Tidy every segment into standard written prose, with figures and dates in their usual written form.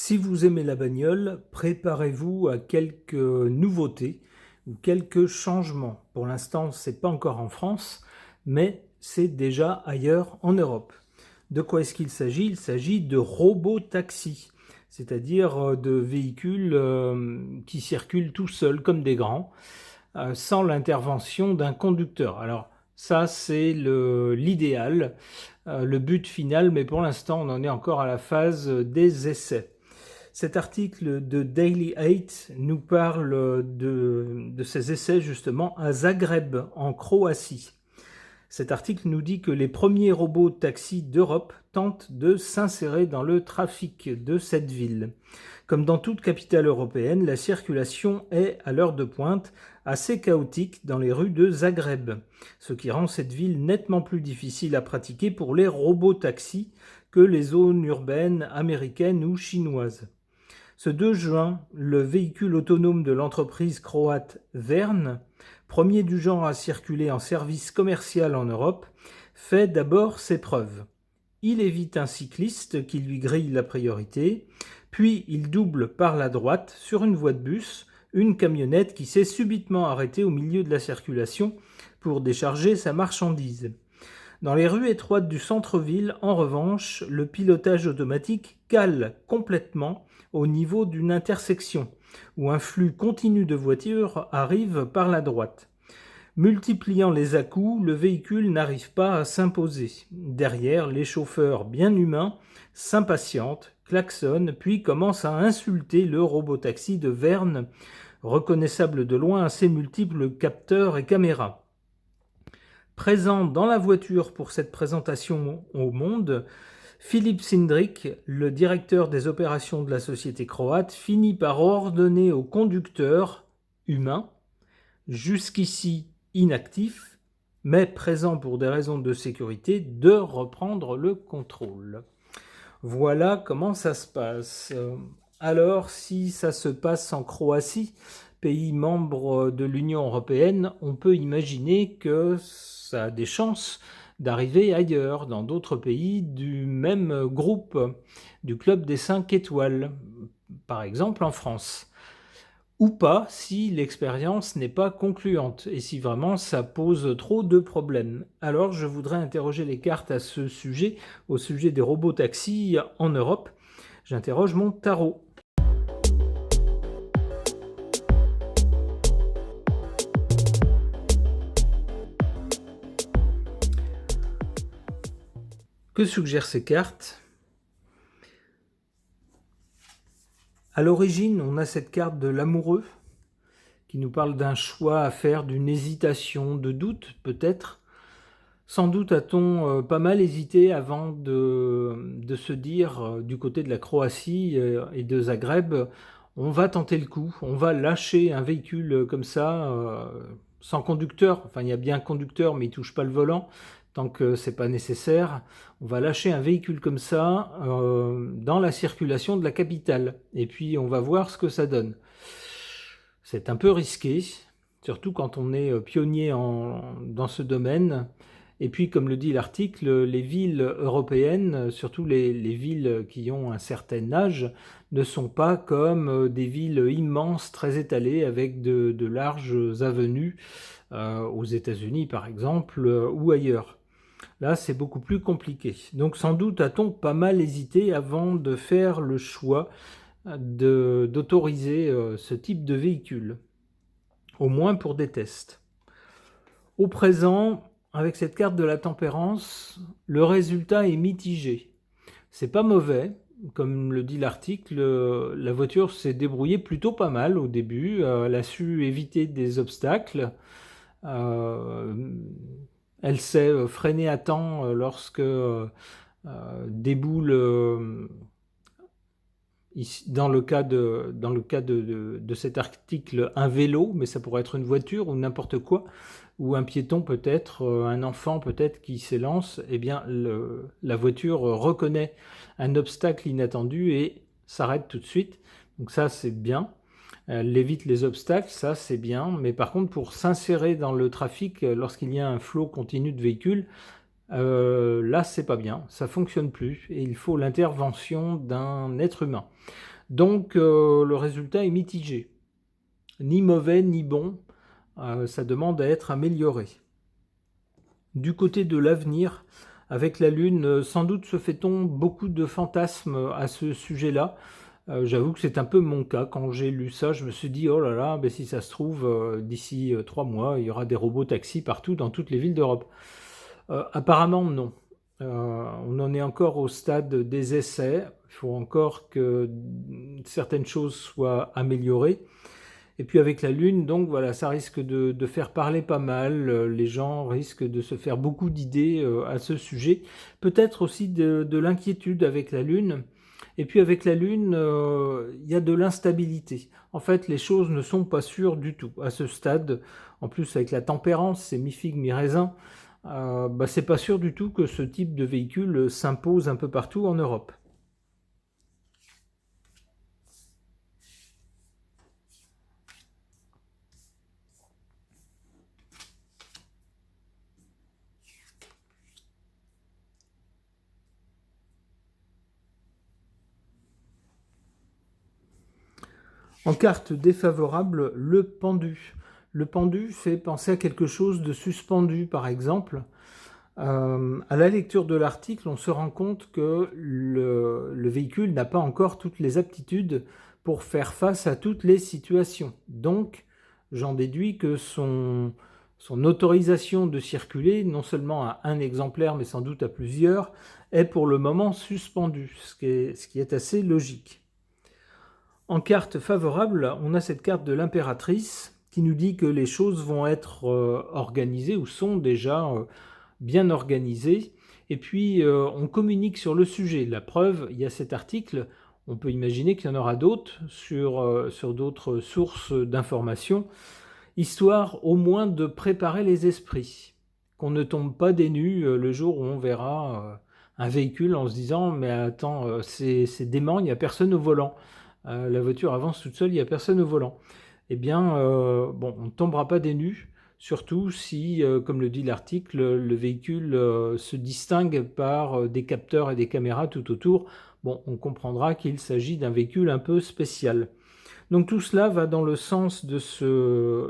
Si vous aimez la bagnole, préparez-vous à quelques nouveautés ou quelques changements. Pour l'instant, ce n'est pas encore en France, mais c'est déjà ailleurs en Europe. De quoi est-ce qu'il s'agit? Il s'agit de robotaxis, c'est-à-dire de véhicules qui circulent tout seuls comme des grands, sans l'intervention d'un conducteur. Alors ça, c'est l'idéal, le but final, mais pour l'instant, on en est encore à la phase des essais. Cet article de Daily 8 nous parle de ces essais justement à Zagreb, en Croatie. Cet article nous dit que les premiers robots taxis d'Europe tentent de s'insérer dans le trafic de cette ville. Comme dans toute capitale européenne, la circulation est, à l'heure de pointe, assez chaotique dans les rues de Zagreb, ce qui rend cette ville nettement plus difficile à pratiquer pour les robots taxis que les zones urbaines américaines ou chinoises. Ce 2 juin, le véhicule autonome de l'entreprise croate Verne, premier du genre à circuler en service commercial en Europe, fait d'abord ses preuves. Il évite un cycliste qui lui grille la priorité, puis il double par la droite sur une voie de bus une camionnette qui s'est subitement arrêtée au milieu de la circulation pour décharger sa marchandise. Dans les rues étroites du centre-ville, en revanche, le pilotage automatique cale complètement au niveau d'une intersection, où un flux continu de voitures arrive par la droite. Multipliant les à-coups, le véhicule n'arrive pas à s'imposer. Derrière, les chauffeurs bien humains s'impatientent, klaxonnent, puis commencent à insulter le robotaxi de Verne, reconnaissable de loin à ses multiples capteurs et caméras. Présent dans la voiture pour cette présentation au monde, Filip Cindric, le directeur des opérations de la société croate, finit par ordonner au conducteur humain, jusqu'ici inactif, mais présent pour des raisons de sécurité, de reprendre le contrôle. Voilà comment ça se passe. Alors, si ça se passe en Croatie, pays membre de l'Union européenne, on peut imaginer que ça a des chances d'arriver ailleurs, dans d'autres pays du même groupe, du club des 5 étoiles, par exemple en France. Ou pas si l'expérience n'est pas concluante et si vraiment ça pose trop de problèmes. Alors je voudrais interroger les cartes à ce sujet, au sujet des robots taxis en Europe. J'interroge mon tarot. Que suggèrent ces cartes? À l'origine, on a cette carte de l'amoureux qui nous parle d'un choix à faire, d'une hésitation, de doute peut-être. Sans doute a-t-on pas mal hésité avant de se dire du côté de la Croatie et de Zagreb, on va tenter le coup, on va lâcher un véhicule comme ça, sans conducteur. Enfin, il y a bien un conducteur, mais il ne touche pas le volant, tant que ce n'est pas nécessaire. On va lâcher un véhicule comme ça dans la circulation de la capitale. Et puis, on va voir ce que ça donne. C'est un peu risqué, surtout quand on est pionnier dans ce domaine. Et puis, comme le dit l'article, les villes européennes, surtout les villes qui ont un certain âge, ne sont pas comme des villes immenses, très étalées, avec de larges avenues, aux États-Unis par exemple, ou ailleurs. Là, c'est beaucoup plus compliqué. Donc, sans doute a-t-on pas mal hésité avant de faire le choix d'autoriser ce type de véhicule, au moins pour des tests. Au présent, avec cette carte de la tempérance, le résultat est mitigé. C'est pas mauvais, comme le dit l'article, la voiture s'est débrouillée plutôt pas mal au début, elle a su éviter des obstacles, elle s'est freinée à temps lorsque déboule, dans le cas de cet article, un vélo, mais ça pourrait être une voiture ou n'importe quoi, ou un piéton peut-être, un enfant peut-être qui s'élance, eh bien la voiture reconnaît un obstacle inattendu et s'arrête tout de suite. Donc ça c'est bien. Elle évite les obstacles, ça c'est bien, mais par contre pour s'insérer dans le trafic lorsqu'il y a un flot continu de véhicules, là c'est pas bien, ça fonctionne plus et il faut l'intervention d'un être humain. Donc le résultat est mitigé. Ni mauvais ni bon, ça demande à être amélioré. Du côté de l'avenir, avec la Lune, sans doute se fait-on beaucoup de fantasmes à ce sujet-là. J'avoue que c'est un peu mon cas. Quand j'ai lu ça, je me suis dit, oh là là, ben si ça se trouve, d'ici 3 mois, il y aura des robots taxis partout dans toutes les villes d'Europe. Apparemment, non. On en est encore au stade des essais. Il faut encore que certaines choses soient améliorées. Et puis avec la Lune, donc voilà, ça risque de faire parler pas mal. Les gens risquent de se faire beaucoup d'idées à ce sujet. Peut-être aussi de l'inquiétude avec la Lune. Et puis avec la Lune, il y a de l'instabilité. En fait, les choses ne sont pas sûres du tout à ce stade. En plus, avec la tempérance, c'est mi-figue, mi-raisin. C'est pas sûr du tout que ce type de véhicule s'impose un peu partout en Europe. En carte défavorable, le pendu. Le pendu fait penser à quelque chose de suspendu, par exemple. À la lecture de l'article, on se rend compte que le véhicule n'a pas encore toutes les aptitudes pour faire face à toutes les situations. Donc, j'en déduis que son autorisation de circuler, non seulement à un exemplaire, mais sans doute à plusieurs, est pour le moment suspendue, ce qui est assez logique. En carte favorable, on a cette carte de l'impératrice qui nous dit que les choses vont être organisées ou sont déjà bien organisées. Et puis, on communique sur le sujet. La preuve, il y a cet article. On peut imaginer qu'il y en aura d'autres sur d'autres sources d'informations, histoire au moins de préparer les esprits. Qu'on ne tombe pas des nues le jour où on verra un véhicule en se disant « Mais attends, c'est dément, il n'y a personne au volant ». La voiture avance toute seule, il n'y a personne au volant. Eh bien, on ne tombera pas des nues, surtout si, comme le dit l'article, le véhicule se distingue par des capteurs et des caméras tout autour. Bon, on comprendra qu'il s'agit d'un véhicule un peu spécial. Donc tout cela va dans le sens de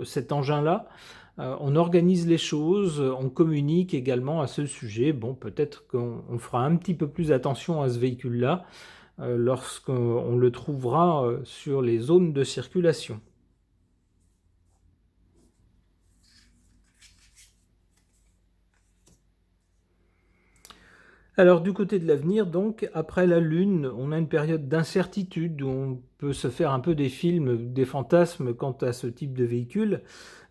cet engin-là. On organise les choses, on communique également à ce sujet. Bon, peut-être qu'on fera un petit peu plus attention à ce véhicule-là lorsqu'on le trouvera sur les zones de circulation. Alors du côté de l'avenir, donc, après la Lune, on a une période d'incertitude où on peut se faire un peu des films, des fantasmes quant à ce type de véhicule.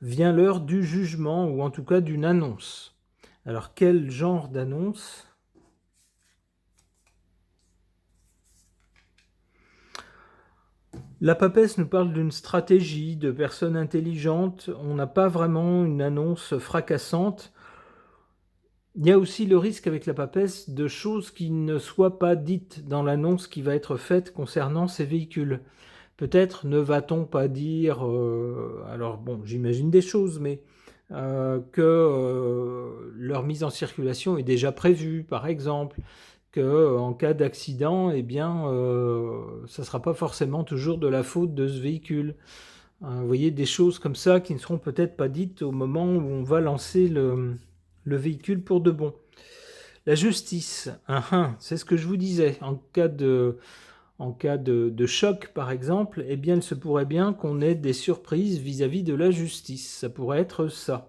Vient l'heure du jugement, ou en tout cas d'une annonce. Alors quel genre d'annonce ? La papesse nous parle d'une stratégie de personnes intelligentes. On n'a pas vraiment une annonce fracassante. Il y a aussi le risque avec la papesse de choses qui ne soient pas dites dans l'annonce qui va être faite concernant ces véhicules. Peut-être ne va-t-on pas dire, alors bon, j'imagine des choses, mais que leur mise en circulation est déjà prévue, par exemple, que en cas d'accident, eh bien, ça ne sera pas forcément toujours de la faute de ce véhicule. Vous voyez, des choses comme ça qui ne seront peut-être pas dites au moment où on va lancer le véhicule pour de bon. La justice, c'est ce que je vous disais. En cas de choc, par exemple, eh bien, il se pourrait bien qu'on ait des surprises vis-à-vis de la justice. Ça pourrait être ça.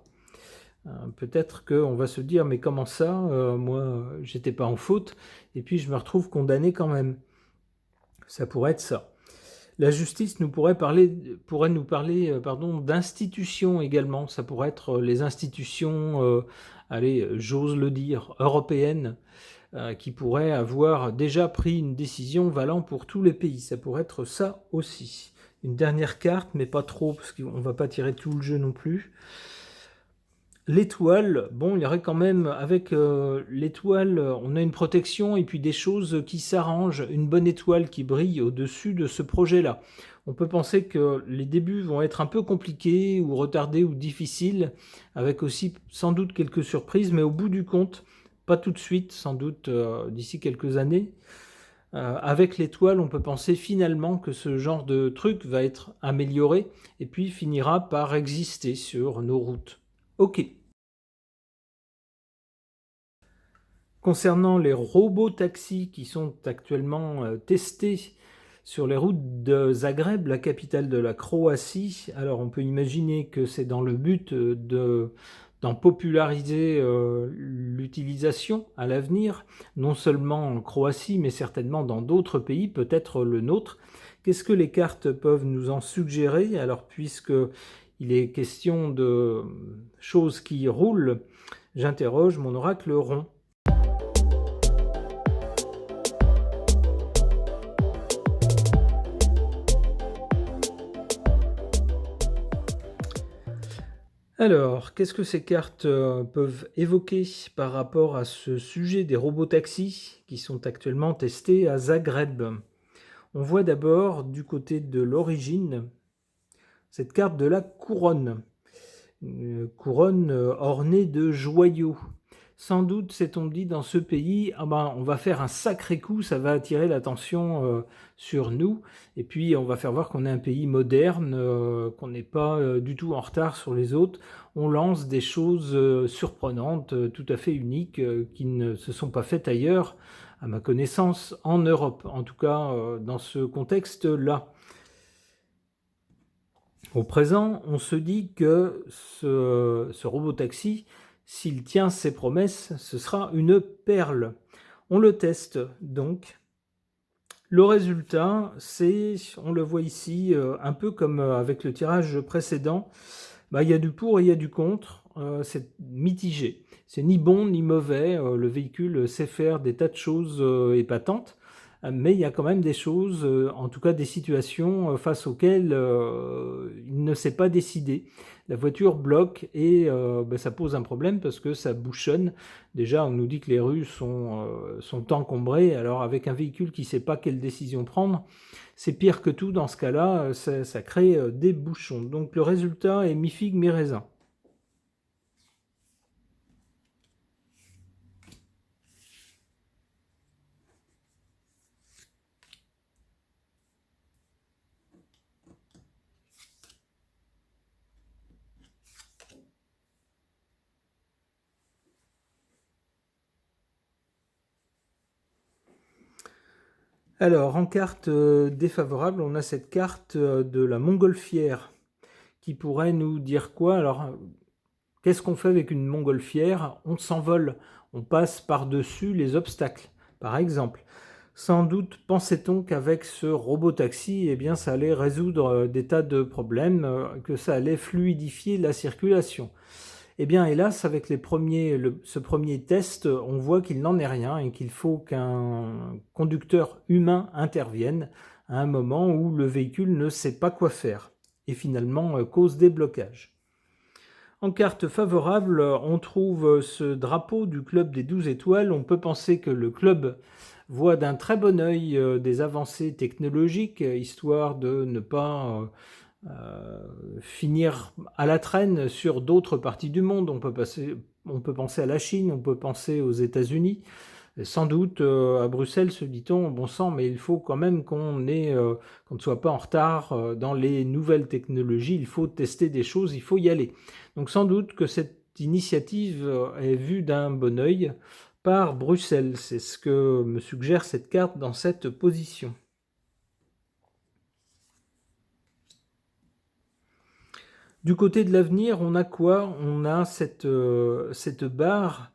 Peut-être qu'on va se dire, mais comment ça, moi, j'étais pas en faute, et puis je me retrouve condamné quand même. Ça pourrait être ça. La justice pourrait nous parler d'institutions également. Ça pourrait être les institutions, allez, j'ose le dire, européennes, qui pourraient avoir déjà pris une décision valant pour tous les pays. Ça pourrait être ça aussi. Une dernière carte, mais pas trop, parce qu'on ne va pas tirer tout le jeu non plus. L'étoile, bon, il y aurait quand même, avec l'étoile, on a une protection et puis des choses qui s'arrangent, une bonne étoile qui brille au-dessus de ce projet-là. On peut penser que les débuts vont être un peu compliqués ou retardés ou difficiles, avec aussi sans doute quelques surprises, mais au bout du compte, pas tout de suite, sans doute d'ici quelques années, Avec l'étoile, on peut penser finalement que ce genre de truc va être amélioré et puis finira par exister sur nos routes. Ok. Concernant les robots taxis qui sont actuellement testés sur les routes de Zagreb, la capitale de la Croatie, alors on peut imaginer que c'est dans le but d'en populariser l'utilisation à l'avenir, non seulement en Croatie, mais certainement dans d'autres pays, peut-être le nôtre. Qu'est-ce que les cartes peuvent nous en suggérer? Alors, puisque il est question de choses qui roulent, j'interroge mon oracle rond. Alors, qu'est-ce que ces cartes peuvent évoquer par rapport à ce sujet des robots taxis qui sont actuellement testés à Zagreb? On voit d'abord du côté de l'origine cette carte de la couronne, une couronne ornée de joyaux. Sans doute s'est-on dit dans ce pays, ah ben, on va faire un sacré coup, ça va attirer l'attention sur nous, et puis on va faire voir qu'on est un pays moderne, qu'on n'est pas du tout en retard sur les autres. On lance des choses surprenantes, tout à fait uniques, qui ne se sont pas faites ailleurs, à ma connaissance, en Europe, en tout cas dans ce contexte-là. Au présent, on se dit que ce robot-taxi, s'il tient ses promesses, ce sera une perle. On le teste donc. Le résultat, c'est, on le voit ici, un peu comme avec le tirage précédent, il y a du pour et il y a du contre, c'est mitigé. C'est ni bon ni mauvais, le véhicule sait faire des tas de choses épatantes, mais il y a quand même des choses, en tout cas des situations face auxquelles il ne s'est pas décidé. La voiture bloque et ça pose un problème parce que ça bouchonne. Déjà, on nous dit que les rues sont encombrées, alors avec un véhicule qui ne sait pas quelle décision prendre, c'est pire que tout dans ce cas-là, ça crée des bouchons. Donc le résultat est mi-figue, mi-raisin. Alors, en carte défavorable, on a cette carte de la montgolfière qui pourrait nous dire quoi? Alors, qu'est-ce qu'on fait avec une montgolfière? On s'envole, on passe par-dessus les obstacles, par exemple. Sans doute pensait-on qu'avec ce robot-taxi, eh bien, ça allait résoudre des tas de problèmes, que ça allait fluidifier la circulation. Eh bien, hélas, avec ce premier test, on voit qu'il n'en est rien et qu'il faut qu'un conducteur humain intervienne à un moment où le véhicule ne sait pas quoi faire et finalement cause des blocages. En carte favorable, on trouve ce drapeau du club des 12 étoiles. On peut penser que le club voit d'un très bon œil des avancées technologiques, histoire de ne pas finir à la traîne sur d'autres parties du monde. On peut penser à la Chine, on peut penser aux États-Unis. Sans doute à Bruxelles se dit-on, bon sang, mais il faut quand même qu'on ne soit pas en retard dans les nouvelles technologies, il faut tester des choses, il faut y aller. Donc sans doute que cette initiative est vue d'un bon œil par Bruxelles, c'est ce que me suggère cette carte dans cette position. Du côté de l'avenir, on a quoi? On a cette barre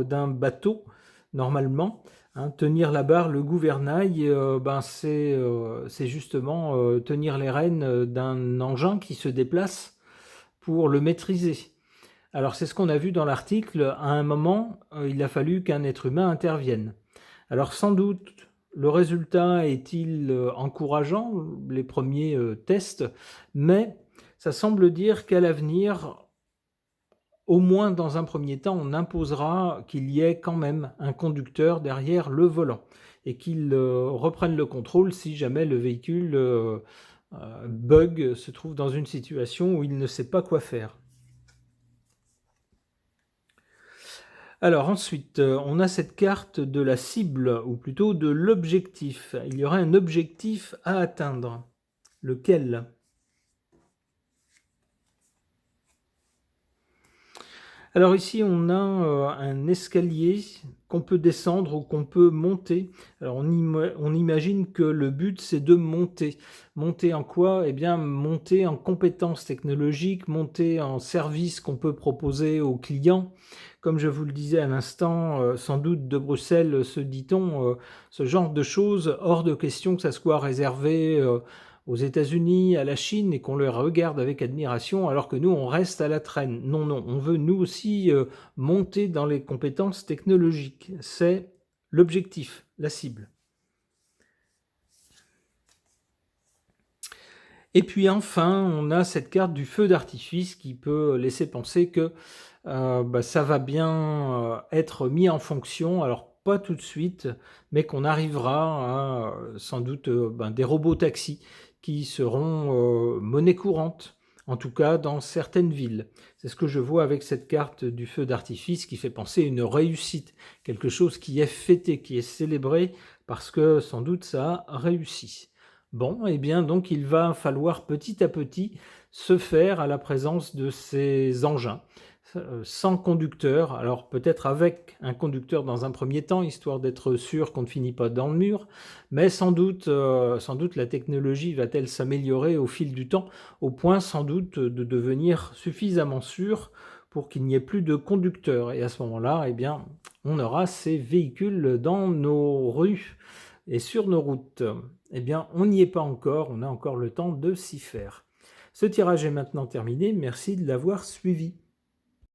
d'un bateau, normalement. Hein, tenir la barre, le gouvernail, c'est justement tenir les rênes d'un engin qui se déplace pour le maîtriser. Alors c'est ce qu'on a vu dans l'article. À un moment, il a fallu qu'un être humain intervienne. Alors sans doute, le résultat est-il encourageant, les premiers tests, mais ça semble dire qu'à l'avenir, au moins dans un premier temps, on imposera qu'il y ait quand même un conducteur derrière le volant et qu'il reprenne le contrôle si jamais le véhicule bug, se trouve dans une situation où il ne sait pas quoi faire. Alors ensuite, on a cette carte de la cible, ou plutôt de l'objectif. Il y aurait un objectif à atteindre. Lequel? Alors ici, on a un escalier qu'on peut descendre ou qu'on peut monter. Alors on imagine que le but, c'est de monter. Monter en quoi? Eh bien, monter en compétences technologiques, monter en services qu'on peut proposer aux clients. Comme je vous le disais à l'instant, sans doute de Bruxelles, se dit-on, ce genre de choses, hors de question que ça soit réservé aux États-Unis, à la Chine, et qu'on les regarde avec admiration, alors que nous, on reste à la traîne. Non, non, on veut nous aussi monter dans les compétences technologiques. C'est l'objectif, la cible. Et puis enfin, on a cette carte du feu d'artifice qui peut laisser penser que ça va bien être mis en fonction. Alors pas tout de suite, mais qu'on arrivera à sans doute des robots taxis qui seront monnaie courante, en tout cas dans certaines villes. C'est ce que je vois avec cette carte du feu d'artifice qui fait penser à une réussite, quelque chose qui est fêté, qui est célébré parce que sans doute ça a réussi. Bon, eh bien donc il va falloir petit à petit se faire à la présence de ces engins sans conducteur, alors peut-être avec un conducteur dans un premier temps, histoire d'être sûr qu'on ne finit pas dans le mur, mais sans doute la technologie va-t-elle s'améliorer au fil du temps, au point sans doute de devenir suffisamment sûre pour qu'il n'y ait plus de conducteur. Et à ce moment-là, eh bien, on aura ces véhicules dans nos rues et sur nos routes. Eh bien, on n'y est pas encore, on a encore le temps de s'y faire. Ce tirage est maintenant terminé, merci de l'avoir suivi.